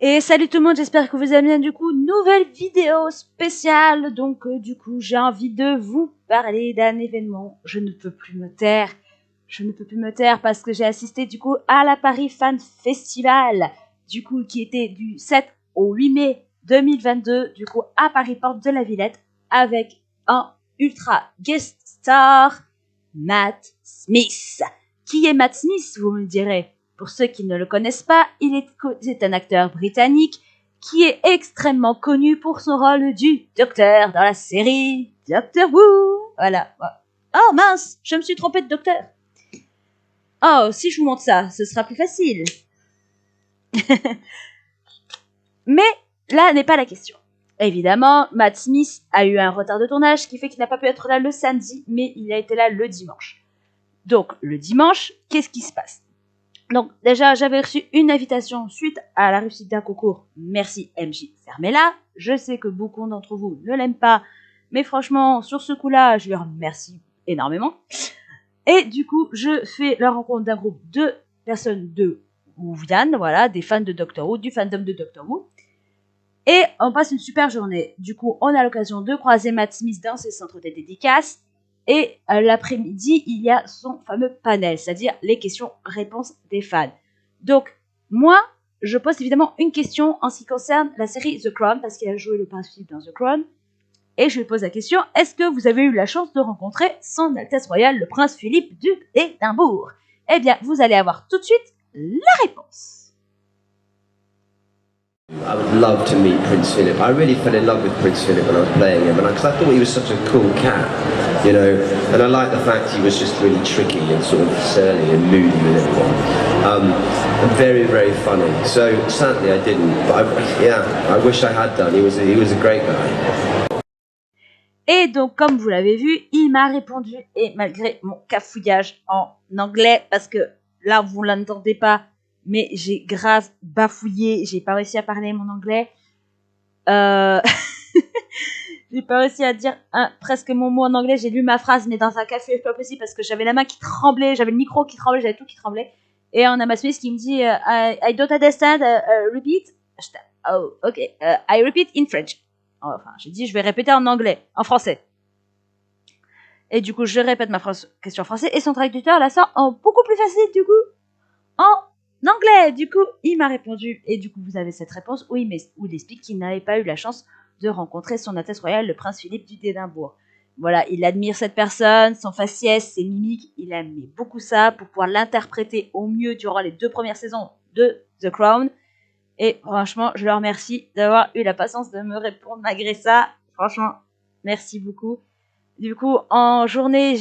Et salut tout le monde, j'espère que vous allez bien. Du coup, nouvelle vidéo spéciale. Donc, du coup, j'ai envie de vous parler d'un événement. Je ne peux plus me taire. Je ne peux plus me taire parce que j'ai assisté du coup à la Paris Fan Festival. Du coup, qui était du 7 au 8 mai 2022. Du coup, à Paris Porte de la Villette. Avec un ultra guest star, Matt Smith. Qui est Matt Smith, vous me direz? Pour ceux qui ne le connaissent pas, c'est un acteur britannique qui est extrêmement connu pour son rôle du docteur dans la série Doctor Who. Voilà. Oh mince, je me suis trompée de docteur. Oh, si je vous montre ça, ce sera plus facile. Mais là n'est pas la question. Évidemment, Matt Smith a eu un retard de tournage, ce qui fait qu'il n'a pas pu être là le samedi, mais il a été là le dimanche. Donc, le dimanche, qu'est-ce qui se passe? Donc déjà, j'avais reçu une invitation suite à la réussite d'un concours. Merci MJ, fermez-la. Je sais que beaucoup d'entre vous ne l'aiment pas, mais franchement, sur ce coup-là, je lui remercie énormément. Et du coup, je fais la rencontre d'un groupe de personnes de Wuvian, voilà, des fans de Doctor Who, du fandom de Doctor Who. Et on passe une super journée. Du coup, on a l'occasion de croiser Matt Smith dans ses centres de dédicaces. Et l'après-midi, il y a son fameux panel, c'est-à-dire les questions-réponses des fans. Donc, moi, je pose évidemment une question en ce qui concerne la série The Crown, parce qu'il a joué le prince Philippe dans The Crown. Et je lui pose la question, est-ce que vous avez eu la chance de rencontrer son Altesse Royale, le prince Philippe, duc d'Édimbourg? Eh bien, vous allez avoir tout de suite la réponse. I would love to meet Prince Philip. I really fell in love with Prince Philip when I was playing him, because I thought he was such a cool cat, you know, and I liked the fact he was just really tricky and sort of surly and moody with everyone, and very, very funny. So sadly I didn't, but I wish I had done. He was a great guy. Et donc, comme vous l'avez vu, il m'a répondu, et malgré mon cafouillage en anglais, parce que là, vous ne l'entendez pas, mais j'ai grave bafouillé, j'ai pas réussi à parler mon anglais. J'ai pas réussi à dire presque mon mot en anglais, j'ai lu ma phrase, mais dans un café, c'est pas possible, parce que j'avais la main qui tremblait, j'avais le micro qui tremblait, j'avais tout qui tremblait. Et on a ma Smith qui me dit, I don't understand, repeat. Oh, ok, I repeat in French. Enfin, j'ai dit, je vais répéter en anglais, en français. Et du coup, je répète ma question en français, et son traducteur la sort en beaucoup plus facile, du coup, en anglais. Du coup, il m'a répondu, et du coup, vous avez cette réponse où il explique qu'il n'avait pas eu la chance de rencontrer son Altesse Royale, le prince Philippe du d'Édimbourg. Voilà, il admire cette personne, son faciès, ses mimiques, il aimait beaucoup ça pour pouvoir l'interpréter au mieux durant les 2 premières saisons de The Crown. Et franchement, je le remercie d'avoir eu la patience de me répondre malgré ça. Franchement, merci beaucoup. Du coup, en journée,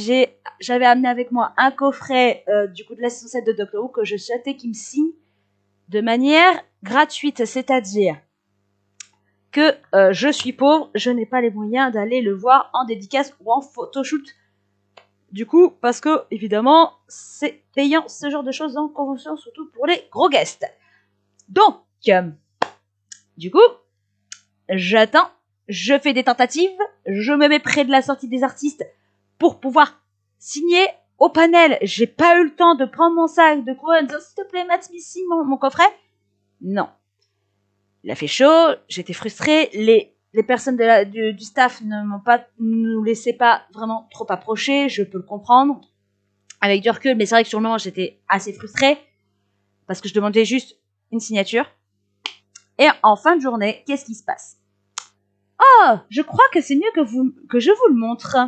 j'avais amené avec moi un coffret du coup de la saison 7 de Doctor Who que je souhaitais qu'il me signe de manière gratuite, c'est-à-dire que je suis pauvre, je n'ai pas les moyens d'aller le voir en dédicace ou en photoshoot. Du coup, parce que, évidemment, c'est payant ce genre de choses en convention, surtout pour les gros guests. Donc, du coup, j'attends, je fais des tentatives, je me mets près de la sortie des artistes pour pouvoir signer au panel. J'ai pas eu le temps de prendre mon sac, de quoi, s'il te plaît, Matt Smith, signe mon coffret. Non. Il a fait chaud, j'étais frustrée, les personnes du staff ne nous laissaient pas vraiment trop approcher, je peux le comprendre, avec du recul, mais c'est vrai que sur le moment, j'étais assez frustrée, parce que je demandais juste une signature. Et en fin de journée, qu'est-ce qui se passe? Oh, je crois que c'est mieux que je vous le montre.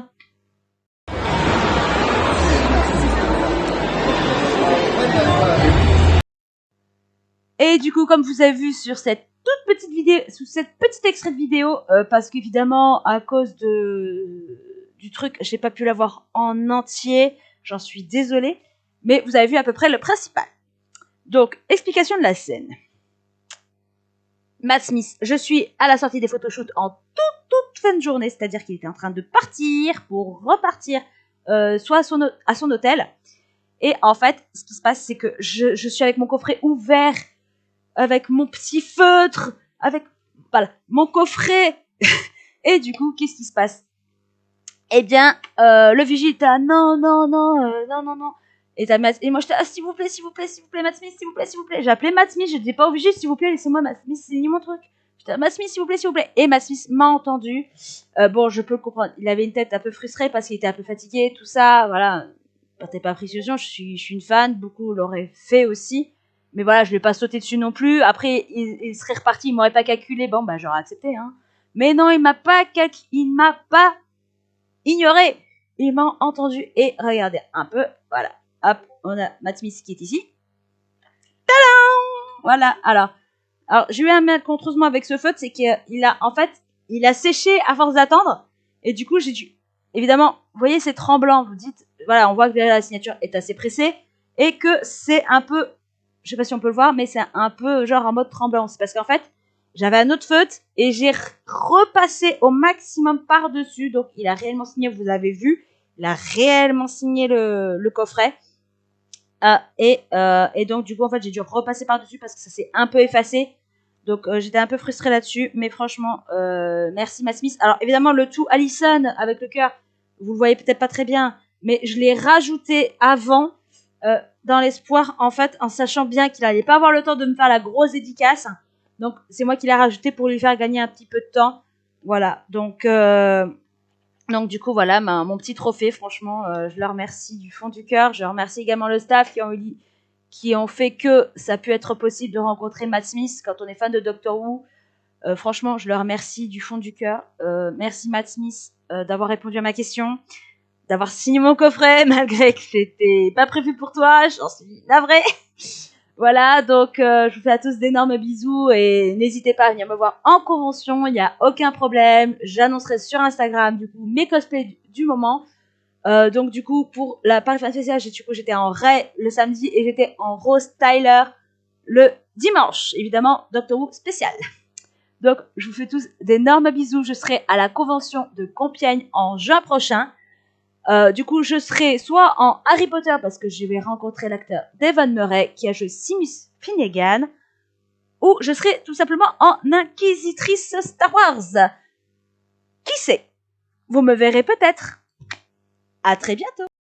Et du coup, comme vous avez vu sur cette toute petite vidéo, sous cette petite extrait de vidéo, parce qu'évidemment, à cause du truc, j'ai pas pu l'avoir en entier, j'en suis désolée, mais vous avez vu à peu près le principal. Donc, explication de la scène. Matt Smith, je suis à la sortie des photoshoots en toute fin de journée, c'est-à-dire qu'il était en train de partir pour repartir soit à son hôtel. Et en fait, ce qui se passe, c'est que je suis avec mon coffret ouvert, avec mon petit feutre, avec mon coffret. Et du coup, qu'est-ce qui se passe? Eh bien, le vigile était là, non. Et moi j'étais s'il vous plaît, Matt Smith, s'il vous plaît. J'ai appelé Matt Smith, je n'étais pas obligée, s'il vous plaît, laissez-moi Matt Smith, c'est mon truc. J'étais Matt Smith, s'il vous plaît. Et Matt Smith m'a entendu. Bon, je peux le comprendre. Il avait une tête un peu frustrée parce qu'il était un peu fatigué, tout ça, voilà. Partez pas précision, je suis une fan, beaucoup l'auraient fait aussi. Mais voilà, je lui ai pas sauté dessus non plus. Après, il serait reparti, il m'aurait pas calculé. Bon, bah, j'aurais accepté, hein. Mais non, il m'a pas ignoré. Il m'a entendu et regardez un peu. Voilà. Hop, on a Matt Smith qui est ici. Tadam! Voilà. Alors, j'ai eu un malencontrement avec ce feutre, c'est qu'il a séché à force d'attendre. Et du coup, j'ai dû, évidemment, vous voyez, c'est tremblant. Vous dites, voilà, on voit que la signature est assez pressée et que c'est un peu, je sais pas si on peut le voir, mais c'est un peu genre en mode tremblant. C'est parce qu'en fait, j'avais un autre feutre et j'ai repassé au maximum par-dessus. Donc, il a réellement signé, vous avez vu, il a réellement signé le coffret. Et donc, du coup, en fait, j'ai dû repasser par-dessus parce que ça s'est un peu effacé. Donc, j'étais un peu frustrée là-dessus. Mais franchement, merci Matt Smith. Alors, évidemment, le tout Allison avec le cœur, vous le voyez peut-être pas très bien, mais je l'ai rajouté avant, dans l'espoir, en fait, en sachant bien qu'il allait pas avoir le temps de me faire la grosse dédicace. Donc, c'est moi qui l'ai rajouté pour lui faire gagner un petit peu de temps. Voilà. Donc, du coup, voilà, mon petit trophée, franchement, je leur remercie du fond du cœur. Je remercie également le staff qui ont fait que ça a pu être possible de rencontrer Matt Smith quand on est fan de Doctor Who. Franchement, je leur remercie du fond du cœur. Merci Matt Smith d'avoir répondu à ma question, d'avoir signé mon coffret malgré que c'était pas prévu pour toi. J'en suis navrée. Voilà, donc je vous fais à tous d'énormes bisous et n'hésitez pas à venir me voir en convention, il n'y a aucun problème. J'annoncerai sur Instagram du coup mes cosplays du moment. Donc du coup pour la Paris Fan Festival, j'étais en Ray le samedi et j'étais en Rose Tyler le dimanche. Évidemment, Doctor Who spécial. Donc je vous fais tous d'énormes bisous. Je serai à la convention de Compiègne en juin prochain. Du coup, je serai soit en Harry Potter parce que je vais rencontrer l'acteur Devon Murray qui a joué Seamus Finnegan, ou je serai tout simplement en inquisitrice Star Wars. Qui sait? Vous me verrez peut-être. À très bientôt.